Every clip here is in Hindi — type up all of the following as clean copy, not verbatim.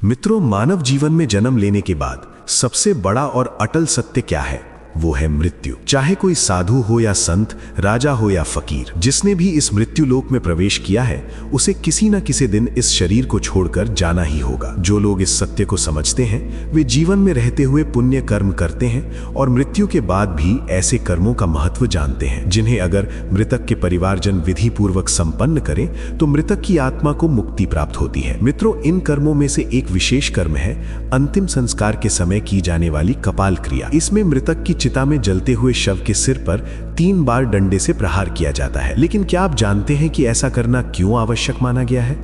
मित्रों, मानव जीवन में जन्म लेने के बाद सबसे बड़ा और अटल सत्य क्या है? वो है मृत्यु। चाहे कोई साधु हो या संत, राजा हो या फकीर, जिसने भी इस मृत्यु लोक में प्रवेश किया है उसे किसी न किसी दिन इस शरीर को छोड़कर जाना ही होगा। जो लोग इस सत्य को समझते हैं वे जीवन में रहते हुए पुण्य कर्म करते हैं और मृत्यु के बाद भी ऐसे कर्मों का महत्व जानते हैं जिन्हें अगर मृतक के परिवारजन विधि पूर्वक संपन्न करें तो मृतक की आत्मा को मुक्ति प्राप्त होती है। मित्रों, इन कर्मों में से एक विशेष कर्म है अंतिम संस्कार के समय की जाने वाली कपाल क्रिया। इसमें मृतक की चिता में जलते हुए शव के सिर पर 3 बार डंडे से प्रहार किया जाता है। लेकिन क्या आप जानते हैं कि ऐसा करना क्यों आवश्यक माना गया है?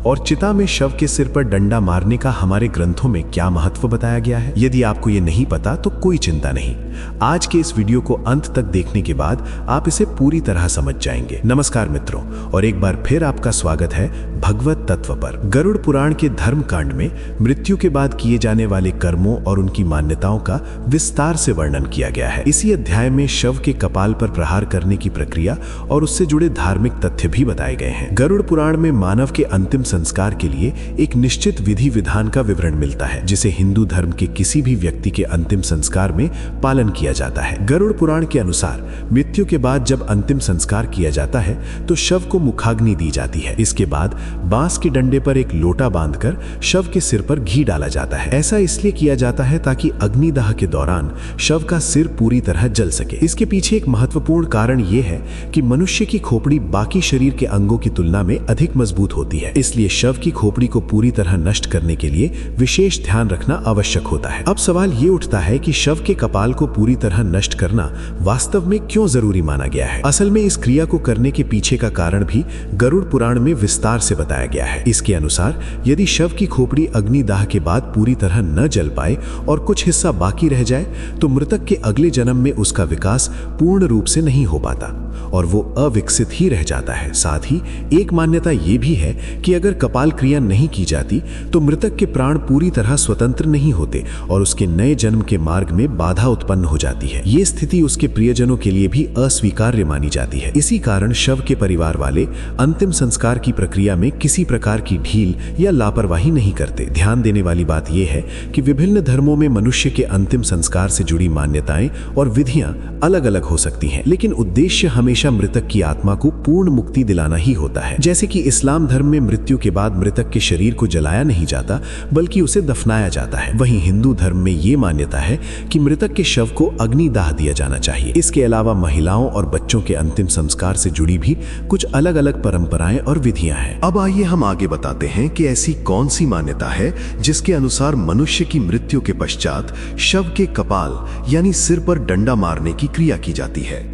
और चिता में शव के सिर पर डंडा मारने का हमारे ग्रंथों में क्या महत्व बताया गया है? यदि आपको ये नहीं पता तो कोई चिंता नहीं, आज के इस वीडियो को अंत तक देखने के बाद आप इसे पूरी तरह समझ जाएंगे। नमस्कार मित्रों, और एक बार फिर आपका स्वागत है भगवत तत्व पर। गरुड़ पुराण के धर्म कांड में मृत्यु के बाद किए जाने वाले कर्मों और उनकी मान्यताओं का विस्तार से वर्णन किया गया है। इसी अध्याय में शव के कपाल पर प्रहार करने की प्रक्रिया और उससे जुड़े धार्मिक तथ्य भी बताए गए हैं। गरुड़ पुराण में मानव के अंतिम संस्कार के लिए एक निश्चित विधि विधान का विवरण मिलता है, जिसे हिंदू धर्म के किसी भी व्यक्ति के अंतिम संस्कार में पालन किया जाता है। गरुड़ पुराण के अनुसार मृत्यु के बाद जब अंतिम संस्कार किया जाता है तो शव को मुखाग्नि दी जाती है। इसके बाद बांस के डंडे पर एक लोटा बांधकर शव के सिर पर घी डाला जाता है। ऐसा इसलिए किया जाता है ताकि अग्निदाह के दौरान शव का सिर पूरी तरह जल सके। इसके पीछे एक महत्वपूर्ण कारण यह है कि मनुष्य की खोपड़ी बाकी शरीर के अंगों की तुलना में अधिक मजबूत होती है, इसलिए शव की खोपड़ी को पूरी तरह नष्ट करने के लिए विशेष ध्यान रखना आवश्यक होता है। अब सवाल ये उठता है कि शव के कपाल को पूरी तरह नष्ट करना वास्तव में क्यों जरूरी माना गया है? असल में इस क्रिया को करने के पीछे का कारण भी गरुड़ पुराण में विस्तार से बताया गया है। इसके अनुसार यदि शव की खोपड़ी अग्निदाह के बाद पूरी तरह न जल पाए और कुछ हिस्सा बाकी रह जाए तो मृतक के अगले जन्म में उसका विकास पूर्ण रूप से नहीं हो पाता और वो अविकसित ही रह जाता है। साथ ही एक मान्यता ये भी है कि अगर कपाल क्रिया नहीं की जाती तो मृतक के प्राण पूरी तरह स्वतंत्र नहीं होते और उसके नए जन्म के मार्ग में बाधा उत्पन्न हो जाती है। ये स्थिति उसके प्रियजनों के लिए भी अस्वीकार्य मानी जाती है। इसी कारण शव के परिवार वाले अंतिम संस्कार की प्रक्रिया में किसी प्रकार की ढील या लापरवाही नहीं करते। ध्यान देने वाली बात यह है कि विभिन्न धर्मों में मनुष्य के अंतिम संस्कार से जुड़ी मान्यताएं और विधियां अलग अलग हो सकती हैं, लेकिन उद्देश्य हमेशा मृतक की आत्मा को पूर्ण मुक्ति दिलाना ही होता है। जैसे कि इस्लाम धर्म में मृत्यु के बाद मृतक के शरीर को जलाया नहीं जाता बल्कि उसे दफनाया जाता है, वहीं हिंदू धर्म में ये मान्यता है कि मृतक के शव को अग्निदाह दिया जाना चाहिए। इसके अलावा महिलाओं और बच्चों के अंतिम संस्कार से जुड़ी भी कुछ अलग अलग परंपराएं और विधियां हैं। अब आइए हम आगे बताते हैं कि ऐसी कौन सी मान्यता है जिसके अनुसार मनुष्य की मृत्यु के पश्चात शव के कपाल यानी सिर पर डंडा मारने की क्रिया की जाती है।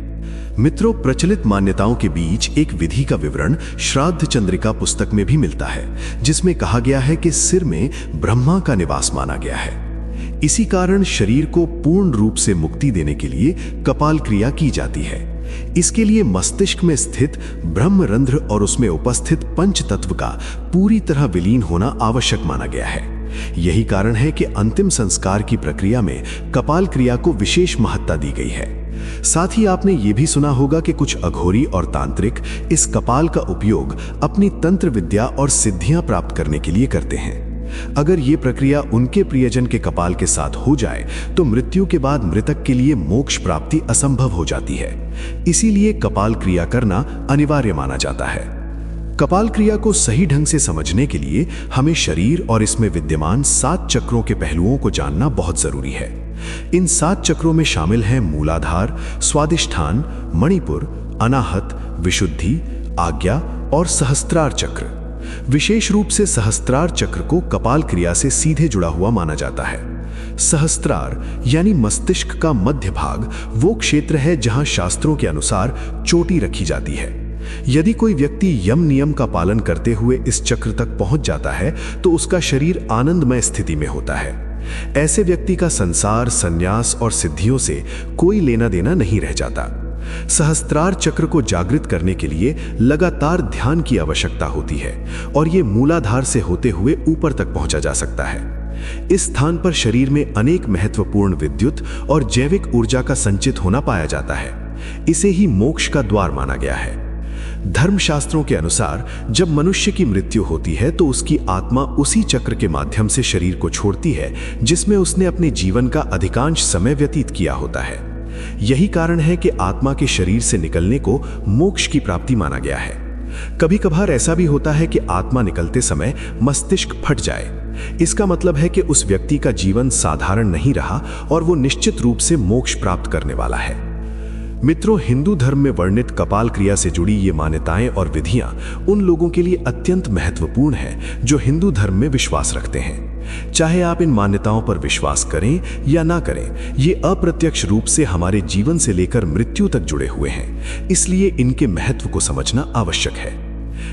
मित्रों, प्रचलित मान्यताओं के बीच एक विधि का विवरण श्राद्ध चंद्रिका पुस्तक में भी मिलता है, जिसमें कहा गया है कि सिर में ब्रह्मा का निवास माना गया है। इसी कारण शरीर को पूर्ण रूप से मुक्ति देने के लिए कपाल क्रिया की जाती है। इसके लिए मस्तिष्क में स्थित ब्रह्मरंध्र और उसमें उपस्थित पंच तत्व का पूरी तरह विलीन होना आवश्यक माना गया है। यही कारण है कि अंतिम संस्कार की प्रक्रिया में कपाल क्रिया को विशेष महत्ता दी गई है। साथ ही आपने ये भी सुना होगा कि कुछ अघोरी और तांत्रिक इस कपाल का उपयोग अपनी तंत्र विद्या और सिद्धियां प्राप्त करने के लिए करते हैं। अगर ये प्रक्रिया उनके प्रियजन के कपाल के साथ हो जाए तो मृत्यु के बाद मृतक के लिए मोक्ष प्राप्ति असंभव हो जाती है। इसीलिए कपाल क्रिया करना अनिवार्य माना जाता है। कपाल क्रिया को सही ढंग से समझने के लिए हमें शरीर और इसमें विद्यमान 7 चक्रों के पहलुओं को जानना बहुत जरूरी है। इन 7 चक्रों में शामिल हैं मूलाधार, स्वादिष्ठान, मणिपुर, अनाहत, विशुद्धि, आज्ञा और सहस्त्रार चक्र। विशेष रूप से सहस्त्रार चक्र को कपाल क्रिया से सीधे जुड़ा हुआ माना जाता है। सहस्त्रार यानी मस्तिष्क का मध्य भाग वो क्षेत्र है जहां शास्त्रों के अनुसार चोटी रखी जाती है। यदि कोई व्यक्ति यम नियम का पालन करते हुए इस चक्र तक पहुंच जाता है तो उसका शरीर आनंदमय स्थिति में होता है। ऐसे व्यक्ति का संसार, संन्यास और सिद्धियों से कोई लेना देना नहीं रह जाता। सहस्त्रार चक्र को जागृत करने के लिए लगातार ध्यान की आवश्यकता होती है और ये मूलाधार से होते हुए ऊपर तक पहुंचा जा सकता है। इस स्थान पर शरीर में अनेक महत्वपूर्ण विद्युत और जैविक ऊर्जा का संचित होना पाया जाता है। इसे ही मोक्ष का द्वार माना गया है। धर्मशास्त्रों के अनुसार जब मनुष्य की मृत्यु होती है तो उसकी आत्मा उसी चक्र के माध्यम से शरीर को छोड़ती है जिसमें उसने अपने जीवन का अधिकांश समय व्यतीत किया होता है। यही कारण है कि आत्मा के शरीर से निकलने को मोक्ष की प्राप्ति माना गया है। कभी कभार ऐसा भी होता है कि आत्मा निकलते समय मस्तिष्क फट जाए। इसका मतलब है कि उस व्यक्ति का जीवन साधारण नहीं रहा और वो निश्चित रूप से मोक्ष प्राप्त करने वाला है। मित्रों, हिंदू धर्म में वर्णित कपाल क्रिया से जुड़ी ये मान्यताएं और विधियां उन लोगों के लिए अत्यंत महत्वपूर्ण हैं जो हिंदू धर्म में विश्वास रखते हैं। चाहे आप इन मान्यताओं पर विश्वास करें या ना करें, ये अप्रत्यक्ष रूप से हमारे जीवन से लेकर मृत्यु तक जुड़े हुए हैं, इसलिए इनके महत्व को समझना आवश्यक है।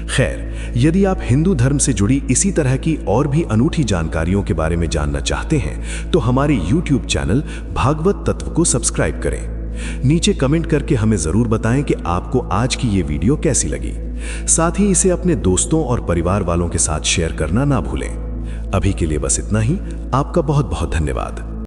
खैर, यदि आप हिंदू धर्म से जुड़ी इसी तरह की और भी अनूठी जानकारियों के बारे में जानना चाहते हैं तो हमारे YouTube चैनल भागवत तत्व को सब्सक्राइब करें। नीचे कमेंट करके हमें जरूर बताएं कि आपको आज की ये वीडियो कैसी लगी। साथ ही इसे अपने दोस्तों और परिवार वालों के साथ शेयर करना ना भूलें। अभी के लिए बस इतना ही। आपका बहुत बहुत धन्यवाद।